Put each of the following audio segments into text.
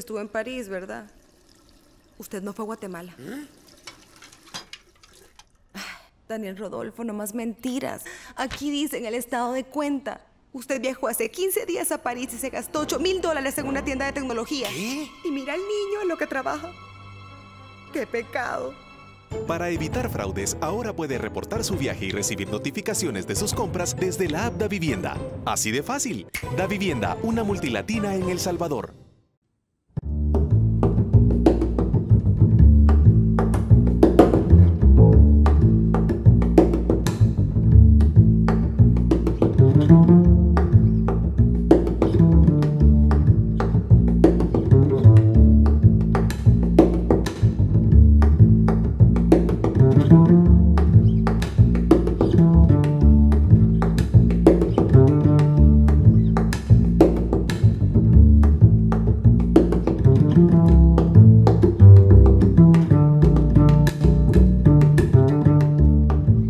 estuvo en París, ¿verdad? Usted no fue a Guatemala. Daniel Rodolfo, no más mentiras. Aquí dice en el estado de cuenta. Usted viajó hace 15 días a París y se gastó $8,000 en una tienda de tecnología. ¿Qué? Y mira al niño en lo que trabaja. ¡Qué pecado! Para evitar fraudes, ahora puede reportar su viaje y recibir notificaciones de sus compras desde la app Davivienda. Así de fácil. Davivienda, una multilatina en El Salvador.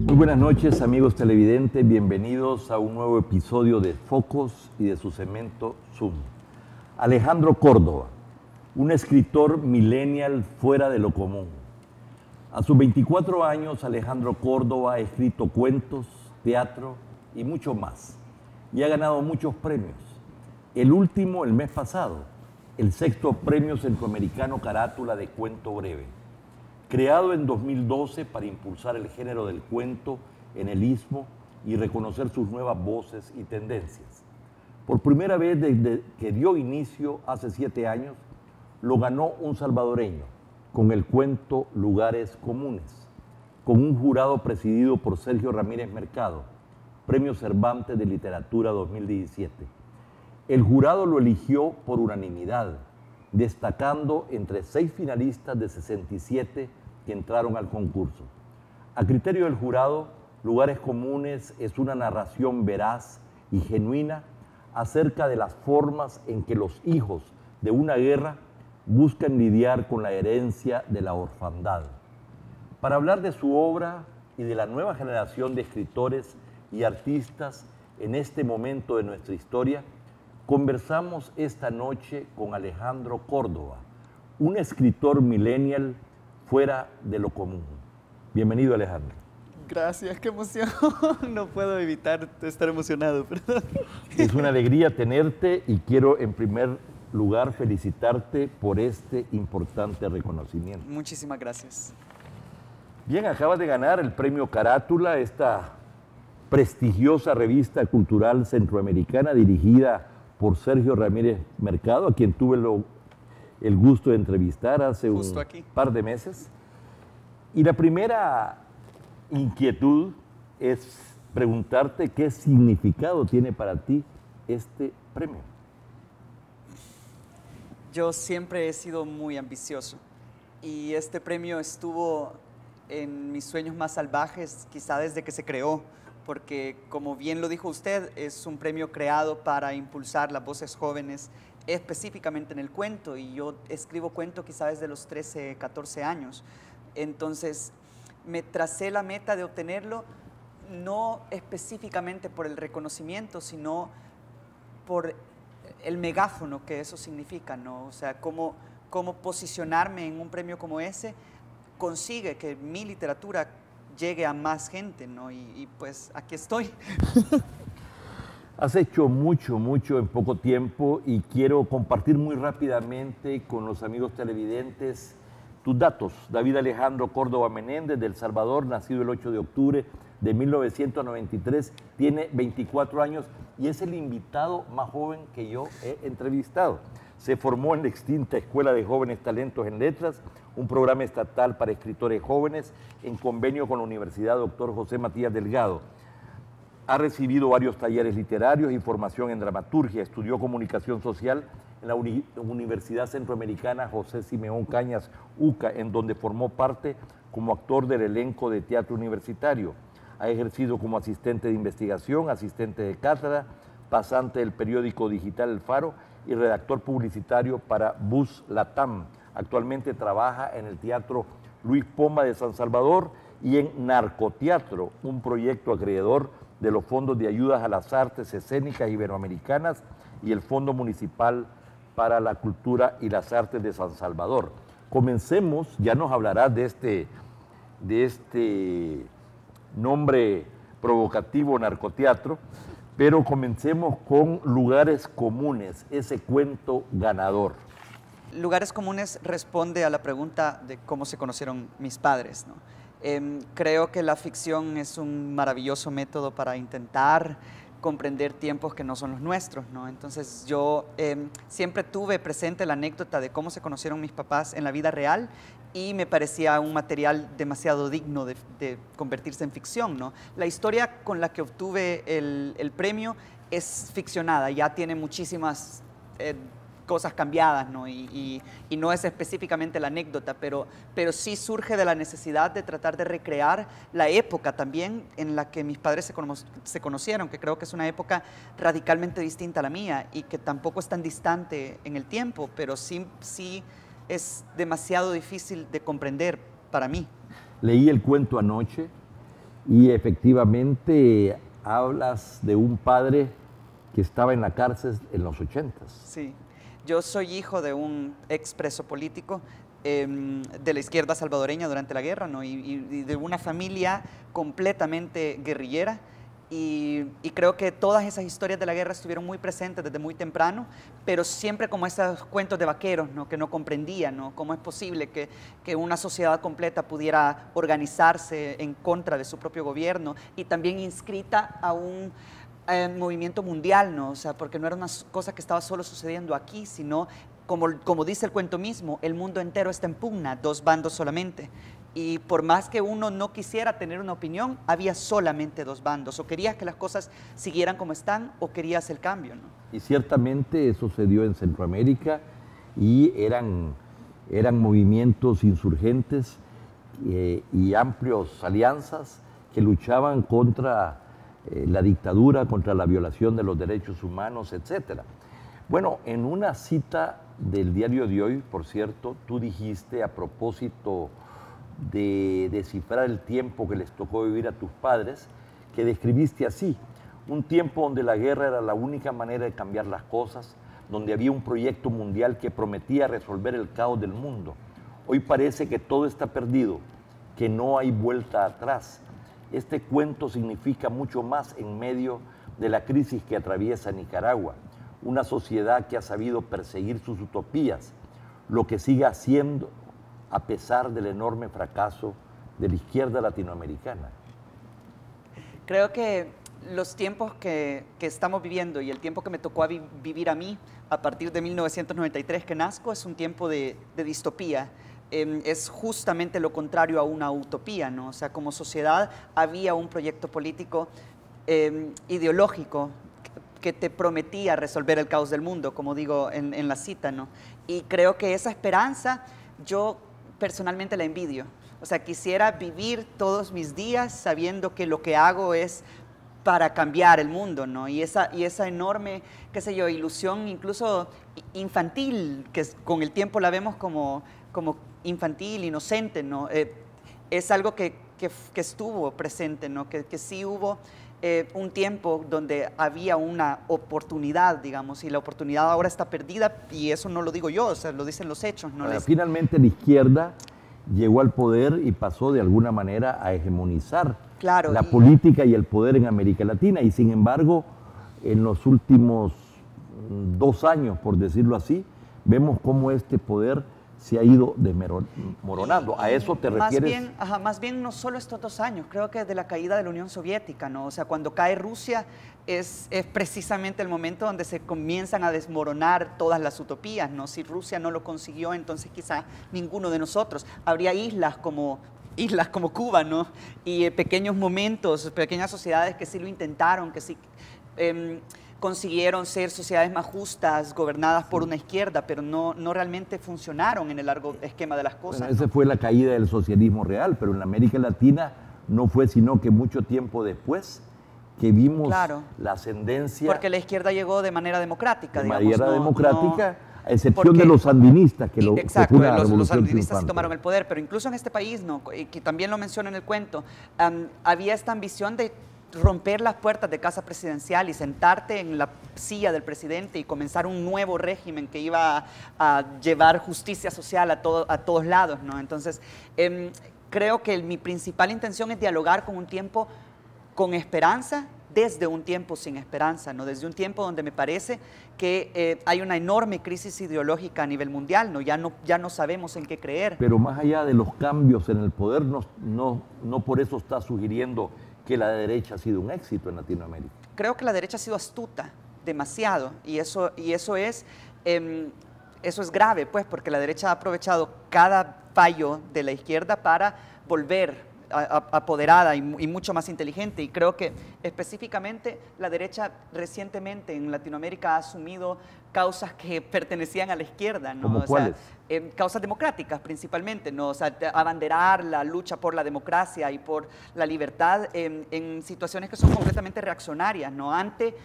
Buenas noches, amigos televidentes, bienvenidos a un nuevo episodio de Focos y de su segmento Zoom. Alejandro Córdoba, un escritor millennial fuera de lo común. A sus 24 años, Alejandro Córdoba ha escrito cuentos, teatro y mucho más. Y ha ganado muchos premios. El último, el mes pasado, el 6º Premio Centroamericano Carátula de Cuento Breve. Creado en 2012 para impulsar el género del cuento en el Istmo y reconocer sus nuevas voces y tendencias. Por primera vez desde que dio inicio hace 7 años, lo ganó un salvadoreño con el cuento Lugares Comunes, con un jurado presidido por Sergio Ramírez Mercado, Premio Cervantes de Literatura 2017. El jurado lo eligió por unanimidad, destacando entre 6 finalistas de 67 que entraron al concurso. A criterio del jurado, Lugares Comunes es una narración veraz y genuina acerca de las formas en que los hijos de una guerra buscan lidiar con la herencia de la orfandad. Para hablar de su obra y de la nueva generación de escritores y artistas en este momento de nuestra historia, conversamos esta noche con Alejandro Córdoba, un escritor millennial fuera de lo común. Bienvenido, Alejandro. Gracias, qué emoción. No puedo evitar estar emocionado, perdón. Es una alegría tenerte y quiero en primer lugar felicitarte por este importante reconocimiento. Muchísimas gracias. Bien, acabas de ganar el premio Carátula, esta prestigiosa revista cultural centroamericana dirigida por Sergio Ramírez Mercado, a quien tuve el gusto de entrevistar hace un par de meses. Y la primera inquietud es preguntarte qué significado tiene para ti este premio. Yo siempre he sido muy ambicioso y este premio estuvo en mis sueños más salvajes, quizá desde que se creó, porque como bien lo dijo usted, es un premio creado para impulsar las voces jóvenes, específicamente en el cuento, y yo escribo cuento quizá desde los 13, 14 años. Entonces me tracé la meta de obtenerlo, no específicamente por el reconocimiento, sino por el megáfono que eso significa, ¿no? O sea, cómo posicionarme en un premio como ese consigue que mi literatura llegue a más gente, ¿no? Y pues aquí estoy. Has hecho mucho en poco tiempo y quiero compartir muy rápidamente con los amigos televidentes tus datos. David Alejandro Córdoba Menéndez, de El Salvador, nacido el 8 de octubre de 1993, tiene 24 años y es el invitado más joven que yo he entrevistado. Se formó en la extinta Escuela de Jóvenes Talentos en Letras, un programa estatal para escritores jóvenes en convenio con la Universidad Dr. José Matías Delgado. Ha recibido varios talleres literarios y formación en dramaturgia. Estudió comunicación social en la Universidad Centroamericana José Simeón Cañas, UCA, en donde formó parte como actor del elenco de teatro universitario. Ha ejercido como asistente de investigación, asistente de cátedra, pasante del periódico digital El Faro y redactor publicitario para Bus Latam. Actualmente trabaja en el Teatro Luis Poma de San Salvador y en Narcoteatro, un proyecto acreedor de los fondos de ayudas a las artes escénicas iberoamericanas y el Fondo Municipal para la cultura y las artes de San Salvador. Comencemos, ya nos hablarás de este nombre provocativo, narcoteatro, pero comencemos con Lugares Comunes, ese cuento ganador. Lugares Comunes responde a la pregunta de cómo se conocieron mis padres, ¿no? Creo que la ficción es un maravilloso método para intentar comprender tiempos que no son los nuestros, ¿no? Entonces yo siempre tuve presente la anécdota de cómo se conocieron mis papás en la vida real y me parecía un material demasiado digno de convertirse en ficción, ¿no? La historia con la que obtuve el premio es ficcionada, ya tiene muchísimas cosas cambiadas, ¿no? Y no es específicamente la anécdota, pero sí surge de la necesidad de tratar de recrear la época también en la que mis padres se conocieron, que creo que es una época radicalmente distinta a la mía y que tampoco es tan distante en el tiempo, pero sí es demasiado difícil de comprender para mí. Leí el cuento anoche y efectivamente hablas de un padre que estaba en la cárcel en los 80s. Sí. Yo soy hijo de un expreso político de la izquierda salvadoreña durante la guerra, ¿no? y de una familia completamente guerrillera. Y creo que todas esas historias de la guerra estuvieron muy presentes desde muy temprano, pero siempre como esos cuentos de vaqueros, ¿no? Que no comprendían, ¿no? Cómo es posible que una sociedad completa pudiera organizarse en contra de su propio gobierno y también inscrita a un movimiento mundial, ¿no? O sea, porque no era una cosa que estaba solo sucediendo aquí, sino, como dice el cuento mismo, el mundo entero está en pugna, dos bandos solamente. Y por más que uno no quisiera tener una opinión, había solamente dos bandos. O querías que las cosas siguieran como están o querías el cambio, ¿no? Y ciertamente eso se dio en Centroamérica y eran movimientos insurgentes y amplias alianzas que luchaban contra la dictadura, contra la violación de los derechos humanos, etc. Bueno, en una cita del diario de hoy, por cierto, tú dijiste a propósito de descifrar el tiempo que les tocó vivir a tus padres, que describiste así, un tiempo donde la guerra era la única manera de cambiar las cosas, donde había un proyecto mundial que prometía resolver el caos del mundo. Hoy parece que todo está perdido, que no hay vuelta atrás. Este cuento significa mucho más en medio de la crisis que atraviesa Nicaragua, una sociedad que ha sabido perseguir sus utopías, lo que sigue haciendo a pesar del enorme fracaso de la izquierda latinoamericana. Creo que los tiempos que estamos viviendo y el tiempo que me tocó vivir a mí a partir de 1993 que nazco es un tiempo de distopía. Es justamente lo contrario a una utopía, ¿no? O sea, como sociedad había un proyecto político ideológico que te prometía resolver el caos del mundo, como digo en la cita, ¿no? Y creo que esa esperanza yo personalmente la envidio. O sea, quisiera vivir todos mis días sabiendo que lo que hago es para cambiar el mundo, ¿no? Y esa enorme, qué sé yo, ilusión incluso infantil, que con el tiempo la vemos como infantil, inocente, ¿no? Es algo que estuvo presente, ¿no? Que sí hubo un tiempo donde había una oportunidad, digamos, y la oportunidad ahora está perdida, y eso no lo digo yo, o sea, lo dicen los hechos, ¿no? Finalmente la izquierda llegó al poder y pasó de alguna manera a hegemonizar la política y el poder en América Latina, y sin embargo, en los últimos 2 años, por decirlo así, vemos cómo este poder se ha ido desmoronando. ¿A eso te refieres? Más bien no solo estos 2 años, creo que de la caída de la Unión Soviética, ¿no? O sea, cuando cae Rusia es precisamente el momento donde se comienzan a desmoronar todas las utopías, ¿no? Si Rusia no lo consiguió, entonces quizá ninguno de nosotros. Habría islas como Cuba, ¿no? Y pequeños momentos, pequeñas sociedades que sí lo intentaron, que sí consiguieron ser sociedades más justas, gobernadas por una izquierda, pero no realmente funcionaron en el largo esquema de las cosas. Bueno, esa fue la caída del socialismo real, pero en América Latina no fue sino que mucho tiempo después que vimos la ascendencia. Porque la izquierda llegó de manera democrática, digamos. De manera democrática, a excepción de los sandinistas, que exacto, los sandinistas sí tomaron el poder, pero incluso en este país, ¿no? Y que también lo menciona en el cuento, había esta ambición de romper las puertas de casa presidencial y sentarte en la silla del presidente y comenzar un nuevo régimen que iba a llevar justicia social a todos lados, ¿no? Entonces, creo que mi principal intención es dialogar con un tiempo con esperanza, desde un tiempo sin esperanza, ¿no? Desde un tiempo donde me parece que hay una enorme crisis ideológica a nivel mundial, ¿no? Ya no sabemos en qué creer. Pero más allá de los cambios en el poder, no por eso está sugiriendo que la derecha ha sido un éxito en Latinoamérica. Creo que la derecha ha sido astuta, demasiado, y eso es grave, pues, porque la derecha ha aprovechado cada fallo de la izquierda para volver apoderada y mucho más inteligente, y creo que específicamente la derecha recientemente en Latinoamérica ha asumido causas que pertenecían a la izquierda, ¿no? ¿Cómo cuáles? Causas democráticas principalmente, ¿no? O sea, abanderar la lucha por la democracia y por la libertad en situaciones que son completamente reaccionarias, ¿no? Ante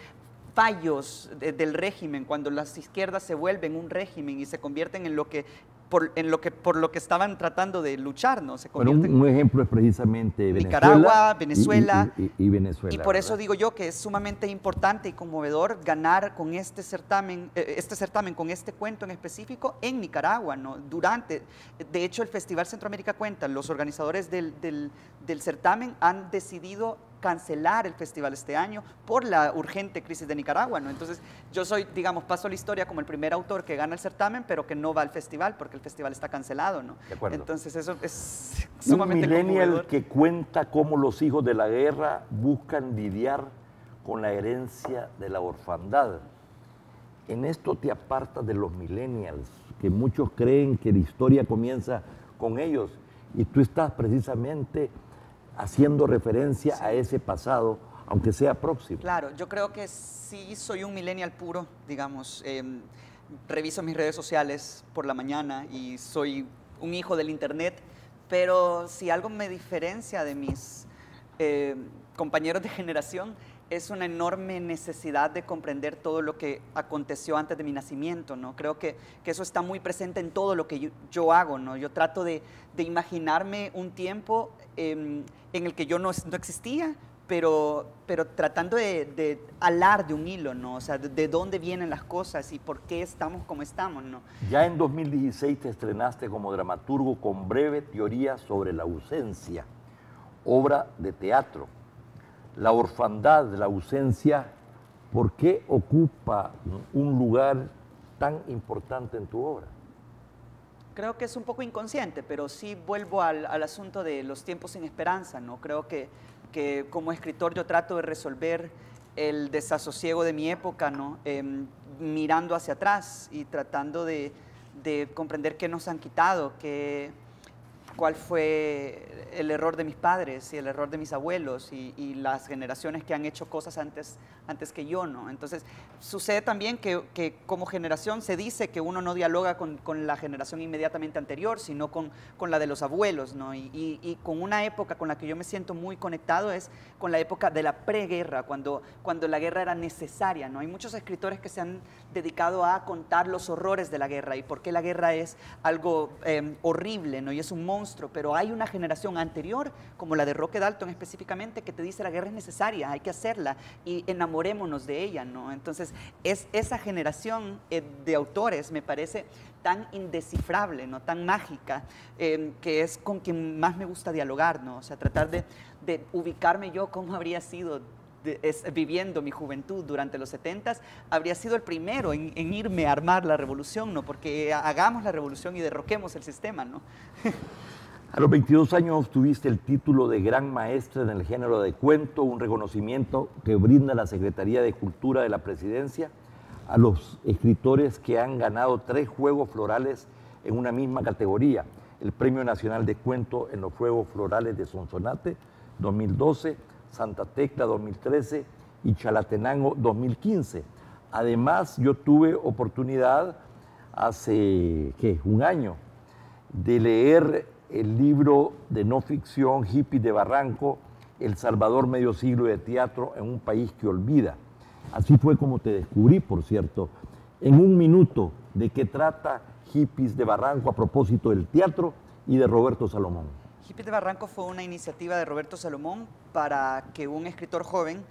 fallos del régimen, cuando las izquierdas se vuelven un régimen y se convierten en por lo que estaban tratando de luchar, ¿no? Bueno, un ejemplo es precisamente Nicaragua, Venezuela. Y Venezuela. Y por eso digo yo que es sumamente importante y conmovedor ganar con este certamen con este cuento en específico en Nicaragua, ¿no? De hecho, el Festival Centroamérica Cuenta, los organizadores del certamen han decidido cancelar el festival este año por la urgente crisis de Nicaragua, ¿no? Entonces, yo soy, digamos, paso a la historia como el primer autor que gana el certamen, pero que no va al festival porque el festival está cancelado, ¿no? De acuerdo. Entonces, eso es sumamente un millennial conmovedor. Que cuenta cómo los hijos de la guerra buscan lidiar con la herencia de la orfandad. En esto te apartas de los millennials, que muchos creen que la historia comienza con ellos, y tú estás precisamente haciendo referencia a ese pasado, aunque sea próximo. Claro, yo creo que sí soy un millennial puro, digamos. Reviso mis redes sociales por la mañana y soy un hijo del internet, pero si algo me diferencia de mis compañeros de generación es una enorme necesidad de comprender todo lo que aconteció antes de mi nacimiento, ¿no? Creo que eso está muy presente en todo lo que yo hago, ¿no? Yo trato de imaginarme un tiempo en el que yo no existía, pero tratando de alar de un hilo, ¿no? O sea, de dónde vienen las cosas y por qué estamos como estamos, ¿no? Ya en 2016 te estrenaste como dramaturgo con Breve teoría sobre la ausencia, obra de teatro. La orfandad, la ausencia, ¿por qué ocupa un lugar tan importante en tu obra? Creo que es un poco inconsciente, pero sí vuelvo al asunto de los tiempos sin esperanza, ¿no? Creo que como escritor yo trato de resolver el desasosiego de mi época, ¿no? Mirando hacia atrás y tratando de comprender qué nos han quitado, cuál fue el error de mis padres y el error de mis abuelos y las generaciones que han hecho cosas antes que yo, ¿no? Entonces, sucede también que como generación se dice que uno no dialoga con la generación inmediatamente anterior, sino con la de los abuelos, ¿no? Y con una época con la que yo me siento muy conectado es con la época de la preguerra, cuando la guerra era necesaria, ¿no? Hay muchos escritores que se han dedicado a contar los horrores de la guerra y por qué la guerra es algo horrible, ¿no? Y es un monstruo, pero hay una generación anterior, como la de Roque Dalton específicamente, que te dice la guerra es necesaria, hay que hacerla y enamorémonos de ella, ¿no? Entonces, esa generación de autores me parece tan indescifrable, ¿no? Tan mágica, que es con quien más me gusta dialogar, ¿no? O sea, tratar de ubicarme yo cómo habría sido viviendo mi juventud durante los 70s, habría sido el primero en irme a armar la revolución, ¿no? Porque hagamos la revolución y derroquemos el sistema, ¿no? A los 22 años obtuviste el título de Gran Maestra en el género de cuento, un reconocimiento que brinda la Secretaría de Cultura de la Presidencia a los escritores que han ganado 3 Juegos Florales en una misma categoría. El Premio Nacional de Cuento en los Juegos Florales de Sonsonate, 2012, Santa Tecla, 2013 y Chalatenango, 2015. Además, yo tuve oportunidad hace, un año, de leer el libro de no ficción Hippies de Barranco, El Salvador, medio siglo de teatro en un país que olvida. Así fue como te descubrí, por cierto. En un minuto, ¿de qué trata Hippies de Barranco a propósito del teatro y de Roberto Salomón? Hippies de Barranco fue una iniciativa de Roberto Salomón para que un escritor joven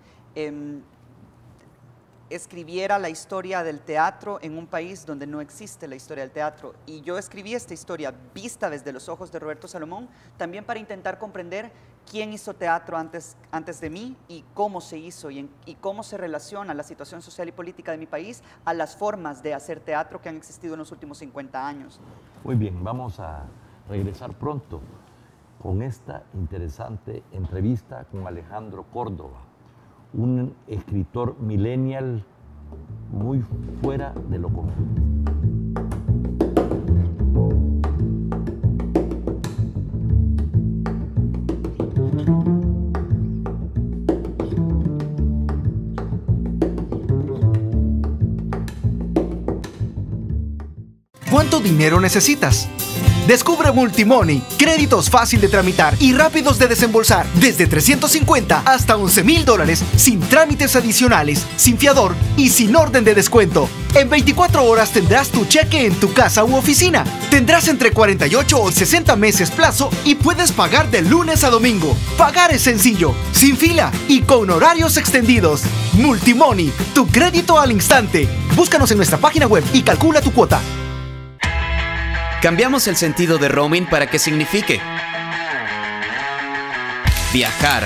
escribiera la historia del teatro en un país donde no existe la historia del teatro. Y yo escribí esta historia vista desde los ojos de Roberto Salomón, también para intentar comprender quién hizo teatro antes de mí y cómo se hizo y cómo se relaciona la situación social y política de mi país a las formas de hacer teatro que han existido en los últimos 50 años. Muy bien, vamos a regresar pronto con esta interesante entrevista con Alejandro Córdoba, un escritor millennial muy fuera de lo común. ¿Cuánto dinero necesitas? Descubre Multimoney, créditos fácil de tramitar y rápidos de desembolsar, desde $350 hasta $11,000, sin trámites adicionales, sin fiador y sin orden de descuento. En 24 horas tendrás tu cheque en tu casa u oficina. Tendrás entre 48 o 60 meses plazo y puedes pagar de lunes a domingo. Pagar es sencillo, sin fila y con horarios extendidos. Multimoney, tu crédito al instante. Búscanos en nuestra página web y calcula tu cuota. Cambiamos el sentido de roaming para que signifique viajar,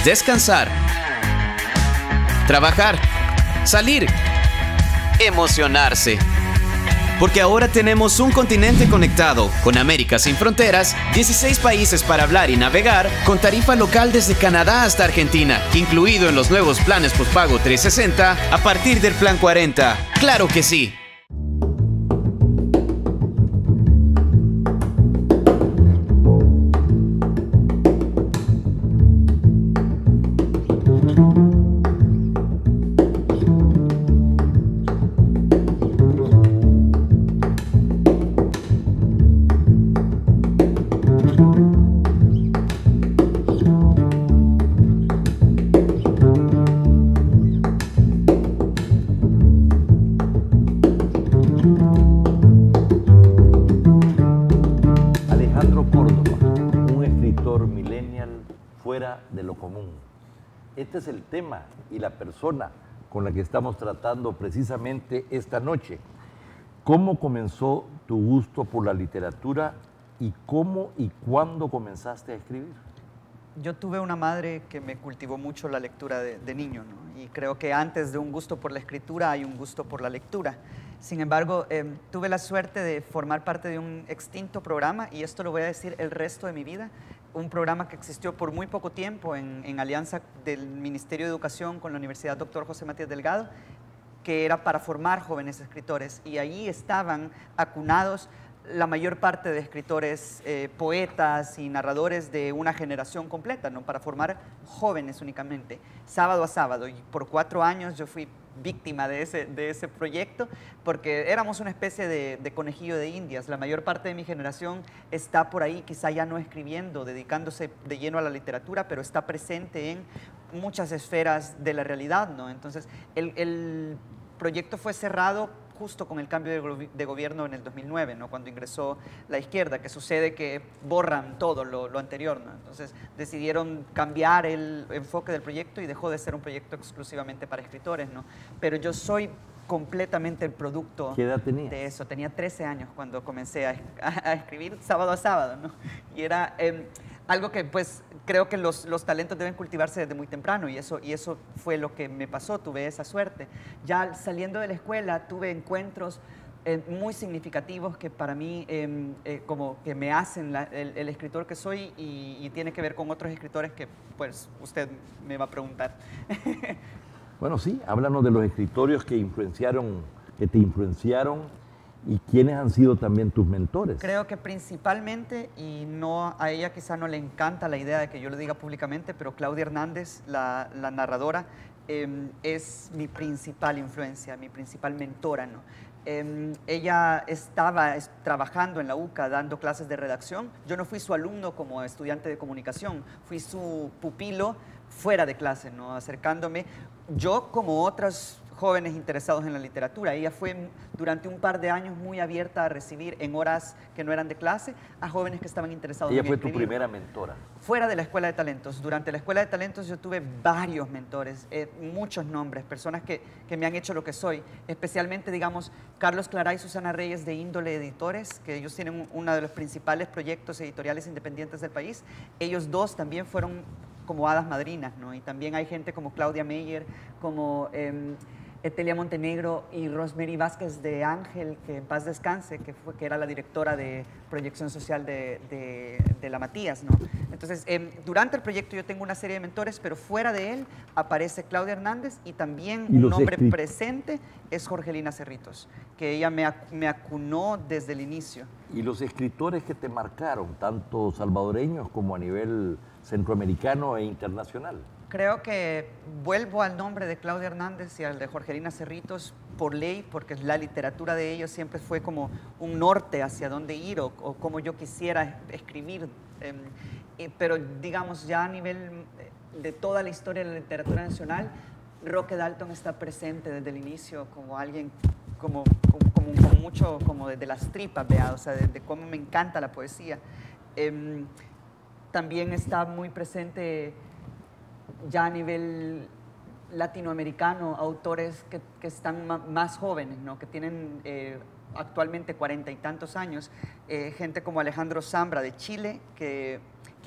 descansar, trabajar, salir, emocionarse. Porque ahora tenemos un continente conectado, con América sin fronteras, 16 países para hablar y navegar, con tarifa local desde Canadá hasta Argentina, incluido en los nuevos planes postpago 360 a partir del plan 40. ¡Claro que sí! Este es el tema y la persona con la que estamos tratando precisamente esta noche. ¿Cómo comenzó tu gusto por la literatura y cómo y cuándo comenzaste a escribir? Yo tuve una madre que me cultivó mucho la lectura de niño, ¿no? Y creo que antes de un gusto por la escritura hay un gusto por la lectura. Sin embargo, tuve la suerte de formar parte de un extinto programa, y esto lo voy a decir el resto de mi vida, un programa que existió por muy poco tiempo en alianza del Ministerio de Educación con la Universidad Dr. José Matías Delgado, que era para formar jóvenes escritores, y allí estaban acunados la mayor parte de escritores, poetas y narradores de una generación completa, ¿no? Para formar jóvenes únicamente, sábado a sábado. Y por 4 años yo fui víctima de ese proyecto, porque éramos una especie de conejillo de indias. La mayor parte de mi generación está por ahí, quizá ya no escribiendo, dedicándose de lleno a la literatura, pero está presente en muchas esferas de la realidad, ¿no? Entonces, el proyecto fue cerrado justo con el cambio de gobierno en el 2009, ¿no? Cuando ingresó la izquierda, que sucede que borran todo lo anterior, ¿no? Entonces decidieron cambiar el enfoque del proyecto y dejó de ser un proyecto exclusivamente para escritores, ¿no? Pero yo soy completamente el producto. ¿Qué edad tenías? De eso. Tenía 13 años cuando comencé a escribir sábado a sábado, ¿no? Y era algo que pues creo que los talentos deben cultivarse desde muy temprano, y eso fue lo que me pasó, tuve esa suerte. Ya saliendo de la escuela tuve encuentros muy significativos que para mí como que me hacen el escritor que soy, y tiene que ver con otros escritores que pues usted me va a preguntar. Bueno, sí, háblanos de los escritores que te influenciaron y quiénes han sido también tus mentores. Creo que principalmente, y no a ella quizá no le encanta la idea de que yo lo diga públicamente, pero Claudia Hernández, la narradora, es mi principal influencia, mi principal mentora, ¿no? Ella estaba trabajando en la UCA dando clases de redacción. Yo no fui su alumno como estudiante de comunicación, fui su pupilo fuera de clase, ¿no? Acercándome. Yo, como otros jóvenes interesados en la literatura. Ella fue durante un par de años muy abierta a recibir en horas que no eran de clase a jóvenes que estaban interesados en escribir. Ella fue tu primera mentora. Fuera de la Escuela de Talentos. Durante la Escuela de Talentos yo tuve varios mentores, muchos nombres, personas que me han hecho lo que soy. Especialmente, digamos, Carlos Clará y Susana Reyes de Índole Editores, que ellos tienen uno de los principales proyectos editoriales independientes del país. Ellos dos también fueron como hadas madrinas, ¿no? Y también hay gente como Claudia Meyer, como Etelia Montenegro y Rosemary Vázquez de Ángel, que en paz descanse, que era la directora de proyección social de la Matías, ¿no? Entonces, durante el proyecto yo tengo una serie de mentores, pero fuera de él aparece Claudia Hernández y también un nombre presente es Jorgelina Cerritos, que ella me acunó desde el inicio. Y los escritores que te marcaron, tanto salvadoreños como a nivel centroamericano e internacional. Creo que vuelvo al nombre de Claudia Hernández y al de Jorgelina Cerritos por ley, porque la literatura de ellos siempre fue como un norte hacia dónde ir o como yo quisiera escribir. Pero digamos, ya a nivel de toda la historia de la literatura nacional, Roque Dalton está presente desde el inicio como alguien como mucho como desde las tripas, ¿vea? O sea, de cómo me encanta la poesía. También está muy presente ya a nivel latinoamericano, autores que están más jóvenes, ¿no? Que tienen actualmente 40 y tantos años, gente como Alejandro Zambra de Chile, que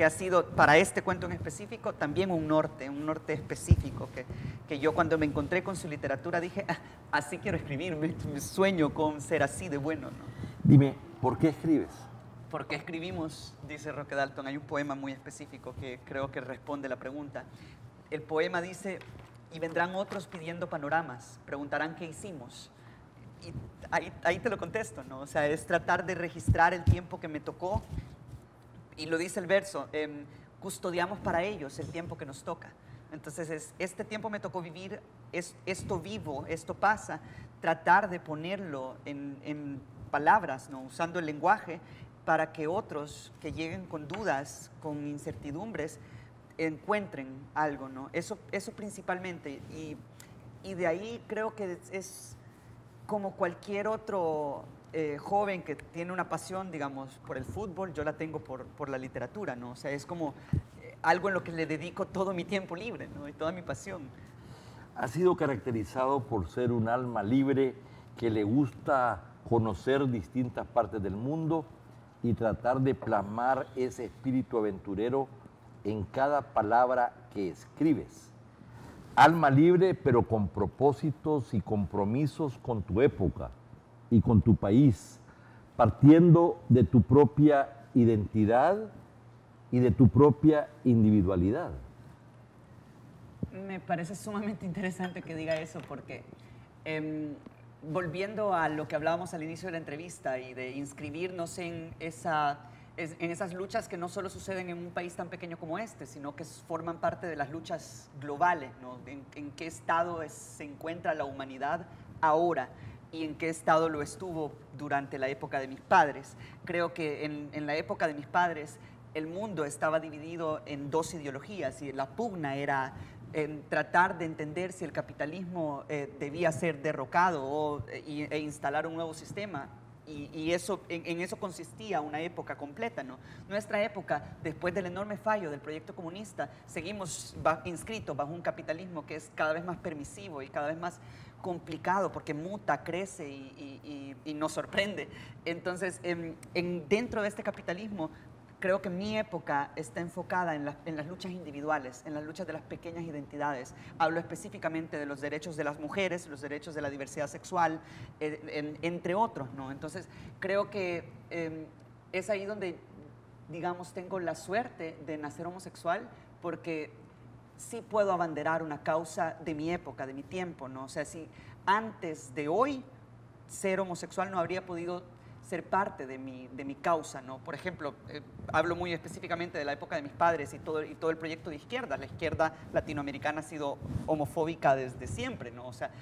ha sido, para este cuento en específico, también un norte específico, que yo cuando me encontré con su literatura dije, así quiero escribir, me sueño con ser así de bueno, ¿no? Dime, ¿por qué escribes? ¿Por qué escribimos? Dice Roque Dalton. Hay un poema muy específico que creo que responde la pregunta. El poema dice, y vendrán otros pidiendo panoramas, preguntarán qué hicimos. Y ahí te lo contesto, ¿no? O sea, es tratar de registrar el tiempo que me tocó. Y lo dice el verso, custodiamos para ellos el tiempo que nos toca. Entonces, este tiempo me tocó vivir, esto vivo, esto pasa, tratar de ponerlo en palabras, ¿no? Usando el lenguaje, para que otros que lleguen con dudas, con incertidumbres, encuentren algo, ¿no? Eso principalmente. Y de ahí creo que es como cualquier otro joven que tiene una pasión, digamos, por el fútbol, yo la tengo por la literatura, ¿no? O sea, es como algo en lo que le dedico todo mi tiempo libre, ¿no? Y toda mi pasión. Ha sido caracterizado por ser un alma libre que le gusta conocer distintas partes del mundo y tratar de plasmar ese espíritu aventurero en cada palabra que escribes. Alma libre, pero con propósitos y compromisos con tu época y con tu país, partiendo de tu propia identidad y de tu propia individualidad. Me parece sumamente interesante que diga eso porque volviendo a lo que hablábamos al inicio de la entrevista y de inscribirnos en esas luchas que no solo suceden en un país tan pequeño como este, sino que forman parte de las luchas globales, ¿no? En qué estado se encuentra la humanidad ahora y en qué estado lo estuvo durante la época de mis padres. Creo que en la época de mis padres el mundo estaba dividido en dos ideologías y la pugna era en tratar de entender si el capitalismo debía ser derrocado e instalar un nuevo sistema. Y eso, en eso consistía una época completa, ¿no? Nuestra época, después del enorme fallo del proyecto comunista, seguimos inscritos bajo un capitalismo que es cada vez más permisivo y cada vez más complicado porque muta, crece y nos sorprende. Entonces, dentro de este capitalismo, creo que mi época está enfocada en las luchas individuales, en las luchas de las pequeñas identidades. Hablo específicamente de los derechos de las mujeres, los derechos de la diversidad sexual, entre otros, ¿no? Entonces, creo que es ahí donde, digamos, tengo la suerte de nacer homosexual porque sí puedo abanderar una causa de mi época, de mi tiempo, ¿no? O sea, si antes de hoy ser homosexual no habría podido ser parte de mi causa, ¿no? Por ejemplo, hablo muy específicamente de la época de mis padres y todo el proyecto de izquierda. La izquierda latinoamericana ha sido homofóbica desde siempre, ¿no? O sea,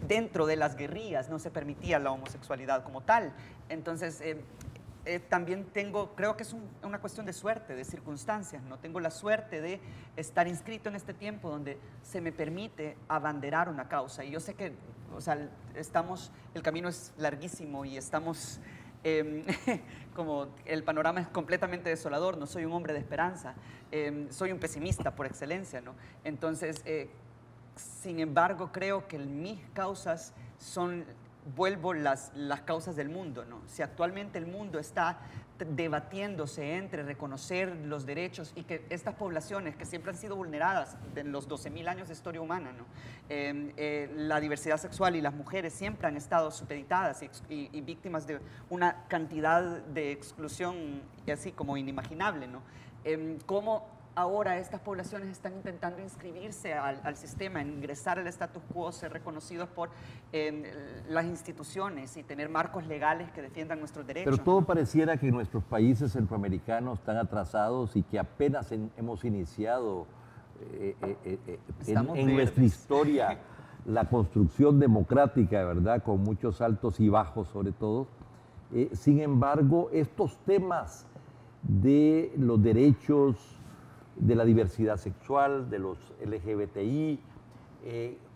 dentro de las guerrillas no se permitía la homosexualidad como tal. Entonces, también creo que es una cuestión de suerte, de circunstancias, ¿no? Tengo la suerte de estar inscrito en este tiempo donde se me permite abanderar una causa. Y yo sé que, o sea, el camino es larguísimo y estamos, como el panorama es completamente desolador, no soy un hombre de esperanza, soy un pesimista por excelencia, ¿no? Entonces, sin embargo, creo que mis causas vuelvo las causas del mundo, ¿no? Si actualmente el mundo está debatiéndose entre reconocer los derechos y que estas poblaciones que siempre han sido vulneradas en los 12.000 años de historia humana, ¿no? La diversidad sexual y las mujeres siempre han estado supeditadas y víctimas de una cantidad de exclusión así como inimaginable, ¿no? ¿Cómo ahora estas poblaciones están intentando inscribirse al sistema, ingresar al status quo, ser reconocidos por las instituciones y tener marcos legales que defiendan nuestros derechos? Pero todo pareciera que nuestros países centroamericanos están atrasados y que apenas hemos iniciado en nuestra historia la construcción democrática, ¿verdad? Con muchos altos y bajos sobre todo. Sin embargo, estos temas de los derechos, de la diversidad sexual, de los LGBTI,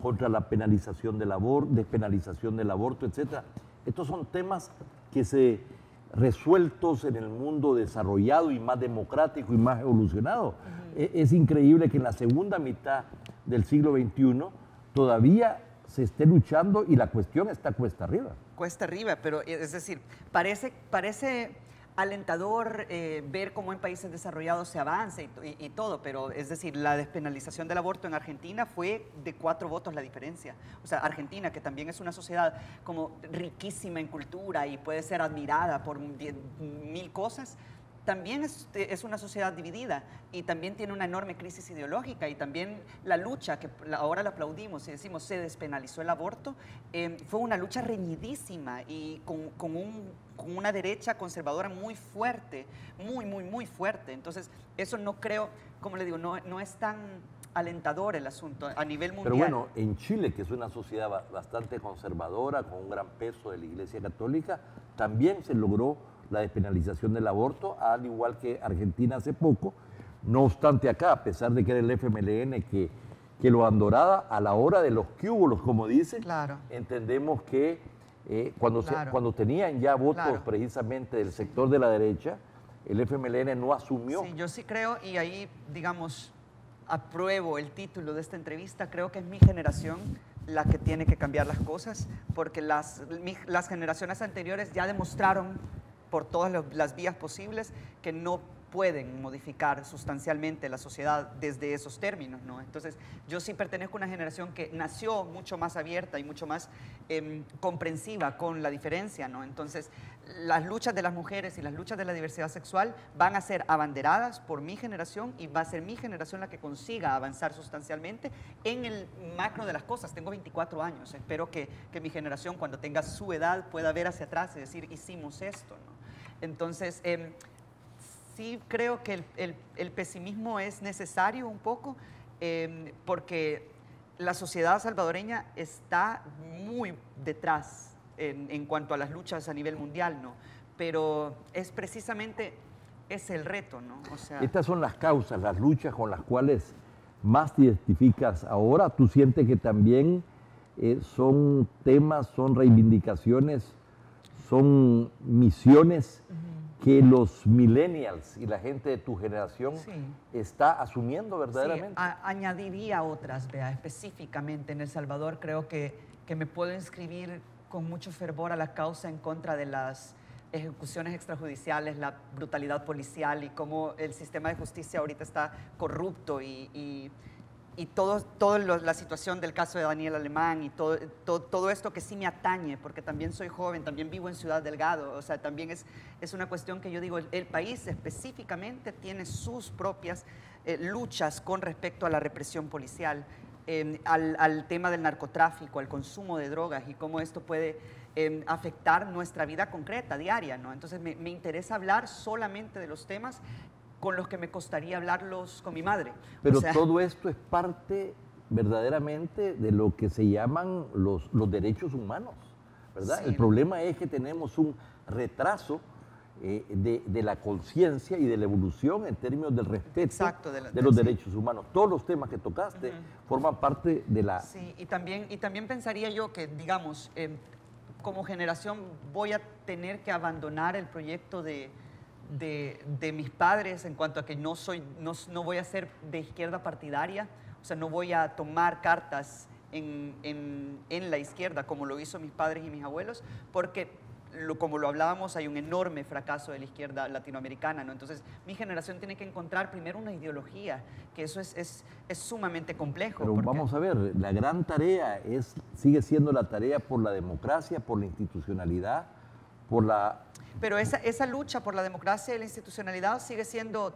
contra la despenalización del aborto, etc. Estos son temas que resueltos en el mundo desarrollado y más democrático y más evolucionado. Es increíble que en la segunda mitad del siglo XXI todavía se esté luchando y la cuestión está cuesta arriba. Cuesta arriba, pero es decir, parece alentador ver cómo en países desarrollados se avanza y todo, pero es decir, la despenalización del aborto en Argentina fue de 4 votos la diferencia. O sea, Argentina, que también es una sociedad como riquísima en cultura y puede ser admirada por 10.000 cosas, también es una sociedad dividida y también tiene una enorme crisis ideológica y también la lucha, que ahora la aplaudimos y decimos se despenalizó el aborto, fue una lucha reñidísima y con una derecha conservadora muy fuerte, muy fuerte. Entonces, eso no creo, como le digo, no es tan alentador el asunto a nivel mundial. Pero bueno, en Chile, que es una sociedad bastante conservadora, con un gran peso de la Iglesia Católica, también se logró la despenalización del aborto, al igual que Argentina hace poco. No obstante acá, a pesar de que era el FMLN que lo andoraba, a la hora de los cúbulos, como dicen, claro, entendemos que cuando tenían ya votos precisamente del sector de la derecha, el FMLN no asumió. Sí, yo sí creo, y ahí, digamos, apruebo el título de esta entrevista, creo que es mi generación la que tiene que cambiar las cosas, porque las generaciones anteriores ya demostraron por todas las vías posibles que no pueden modificar sustancialmente la sociedad desde esos términos, ¿no? Entonces, yo sí pertenezco a una generación que nació mucho más abierta y mucho más comprensiva con la diferencia, ¿no? Entonces, las luchas de las mujeres y las luchas de la diversidad sexual van a ser abanderadas por mi generación y va a ser mi generación la que consiga avanzar sustancialmente en el macro de las cosas. Tengo 24 años, espero que mi generación, cuando tenga su edad, pueda ver hacia atrás y decir, hicimos esto, ¿no? Entonces, sí creo que el pesimismo es necesario un poco porque la sociedad salvadoreña está muy detrás en cuanto a las luchas a nivel mundial, ¿no? Pero es precisamente ese el reto, ¿no? O sea, estas son las causas, las luchas con las cuales más te identificas ahora. ¿Tú sientes que también son temas, son reivindicaciones, son misiones que los millennials y la gente de tu generación está asumiendo verdaderamente? Sí, añadiría otras, vea, específicamente en El Salvador creo que me puedo inscribir con mucho fervor a la causa en contra de las ejecuciones extrajudiciales, la brutalidad policial y cómo el sistema de justicia ahorita está corrupto y toda la situación del caso de Daniel Alemán y todo esto que sí me atañe, porque también soy joven, también vivo en Ciudad Delgado, o sea, también es una cuestión que yo digo, el país específicamente tiene sus propias luchas con respecto a la represión policial, al tema del narcotráfico, al consumo de drogas y cómo esto puede afectar nuestra vida concreta, diaria, ¿no? Entonces me interesa hablar solamente de los temas con los que me costaría hablarlos con mi madre. Pero todo esto es parte verdaderamente de lo que se llaman los derechos humanos, ¿verdad? Sí. El problema es que tenemos un retraso de la conciencia y de la evolución en términos del respeto. Exacto, de los derechos humanos. Todos los temas que tocaste forman parte de la... Sí, y también pensaría yo que, digamos, como generación voy a tener que abandonar el proyecto de mis padres en cuanto a que no voy a ser de izquierda partidaria, o sea, no voy a tomar cartas en la izquierda como lo hizo mis padres y mis abuelos, porque como lo hablábamos, hay un enorme fracaso de la izquierda latinoamericana, ¿no? Entonces, mi generación tiene que encontrar primero una ideología, que eso es sumamente complejo. Pero vamos a ver, la gran tarea sigue siendo la tarea por la democracia, por la institucionalidad, por la... Pero esa lucha por la democracia y la institucionalidad sigue siendo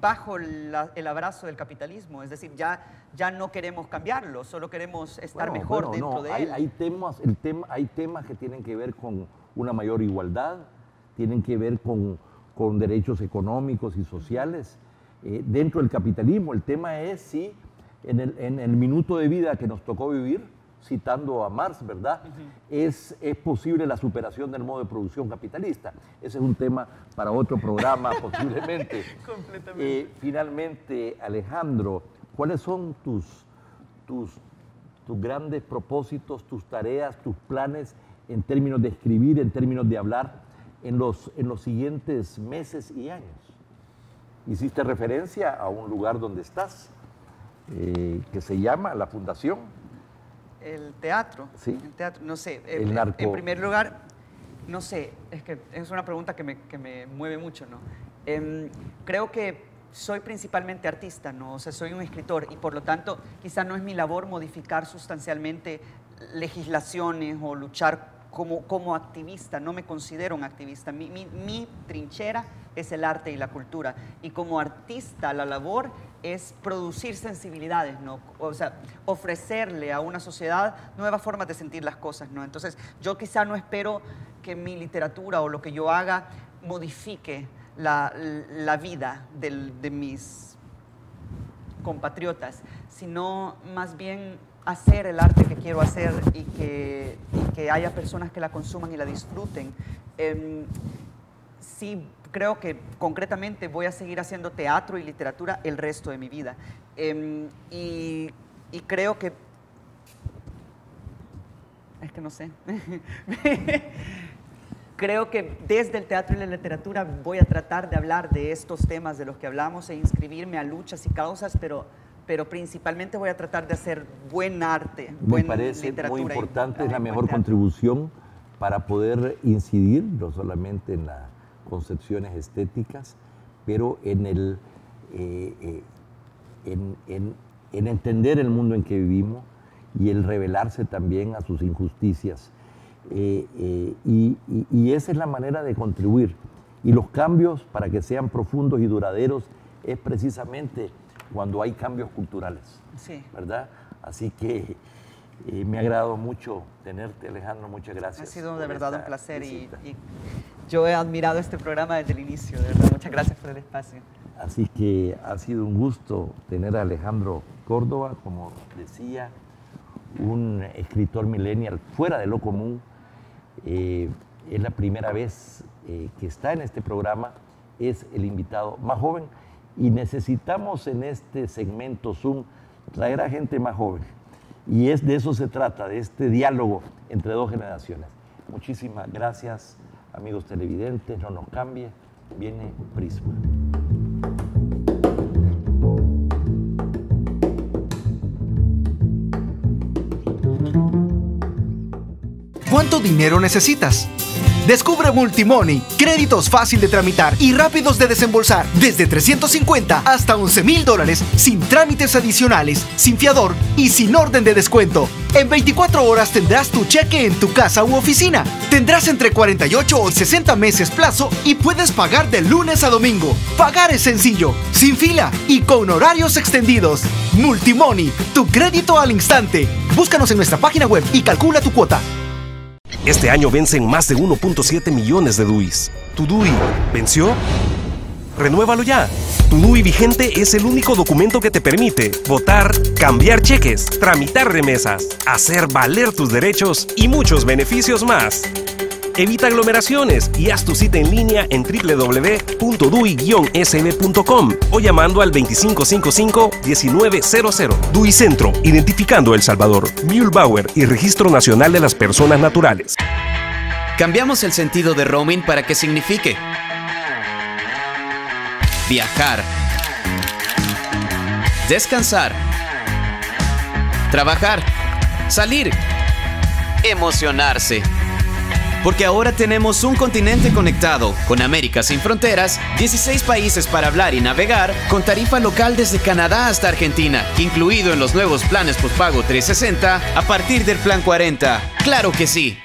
bajo el abrazo del capitalismo, es decir, ya no queremos cambiarlo, solo queremos estar mejor dentro de él. Hay temas que tienen que ver con una mayor igualdad, tienen que ver con derechos económicos y sociales dentro del capitalismo. El tema es si en el minuto de vida que nos tocó vivir, citando a Marx, ¿verdad? Es posible la superación del modo de producción capitalista. Ese es un tema para otro programa posiblemente. Completamente. Finalmente, Alejandro, ¿cuáles son tus grandes propósitos, tus tareas, tus planes en términos de escribir, en términos de hablar en los siguientes meses y años? Hiciste referencia a un lugar donde estás, que se llama la Fundación. El teatro. Sí. El teatro, no sé. En primer lugar, no sé, es que es una pregunta que me mueve mucho, ¿no? Creo que soy principalmente artista, ¿no? O sea, soy un escritor y por lo tanto quizá no es mi labor modificar sustancialmente legislaciones o luchar como activista. No me considero un activista. Mi trinchera es el arte y la cultura. Y como artista la labor es producir sensibilidades, ¿no? O sea, ofrecerle a una sociedad nuevas formas de sentir las cosas, ¿no? Entonces, yo quizá no espero que mi literatura o lo que yo haga modifique la vida de mis compatriotas, sino más bien hacer el arte que quiero hacer y que haya personas que la consuman y la disfruten. Sí, creo que concretamente voy a seguir haciendo teatro y literatura el resto de mi vida. Y creo que... Es que no sé. Creo que desde el teatro y la literatura voy a tratar de hablar de estos temas de los que hablamos e inscribirme a luchas y causas, pero principalmente voy a tratar de hacer buen arte, buena literatura. Me parece muy importante, es la mejor contribución para poder incidir, no solamente en las concepciones estéticas, pero en entender el mundo en que vivimos y el revelarse también a sus injusticias. Y esa es la manera de contribuir. Y los cambios, para que sean profundos y duraderos, es precisamente cuando hay cambios culturales, sí, ¿verdad? Así que me ha agradado mucho tenerte, Alejandro, muchas gracias. Ha sido de verdad un placer y yo he admirado este programa desde el inicio, de verdad, muchas gracias por el espacio. Así que ha sido un gusto tener a Alejandro Córdoba, como decía, un escritor millennial fuera de lo común. Es la primera vez que está en este programa, es el invitado más joven y necesitamos en este segmento Zoom traer a gente más joven y de eso se trata, de este diálogo entre dos generaciones. Muchísimas gracias, amigos televidentes, no nos cambie, viene Prisma. ¿Cuánto dinero necesitas? Descubre Multimoney, créditos fácil de tramitar y rápidos de desembolsar, desde $350 hasta $11,000 sin trámites adicionales, sin fiador y sin orden de descuento. En 24 horas tendrás tu cheque en tu casa u oficina. Tendrás entre 48 o 60 meses plazo y puedes pagar de lunes a domingo. Pagar es sencillo, sin fila y con horarios extendidos. Multimoney, tu crédito al instante. Búscanos en nuestra página web y calcula tu cuota. Este año vencen más de 1.7 millones de DUIs. ¿Tu DUI venció? ¡Renuévalo ya! Tu DUI vigente es el único documento que te permite votar, cambiar cheques, tramitar remesas, hacer valer tus derechos y muchos beneficios más. Evita aglomeraciones y haz tu cita en línea en www.dui-sb.com o llamando al 2555-1900. DUI Centro, identificando El Salvador, Mühlbauer y Registro Nacional de las Personas Naturales. Cambiamos el sentido de roaming para que signifique viajar, descansar, trabajar, salir, emocionarse. Porque ahora tenemos un continente conectado, con América sin fronteras, 16 países para hablar y navegar, con tarifa local desde Canadá hasta Argentina, incluido en los nuevos planes postpago 360 a partir del plan 40. ¡Claro que sí!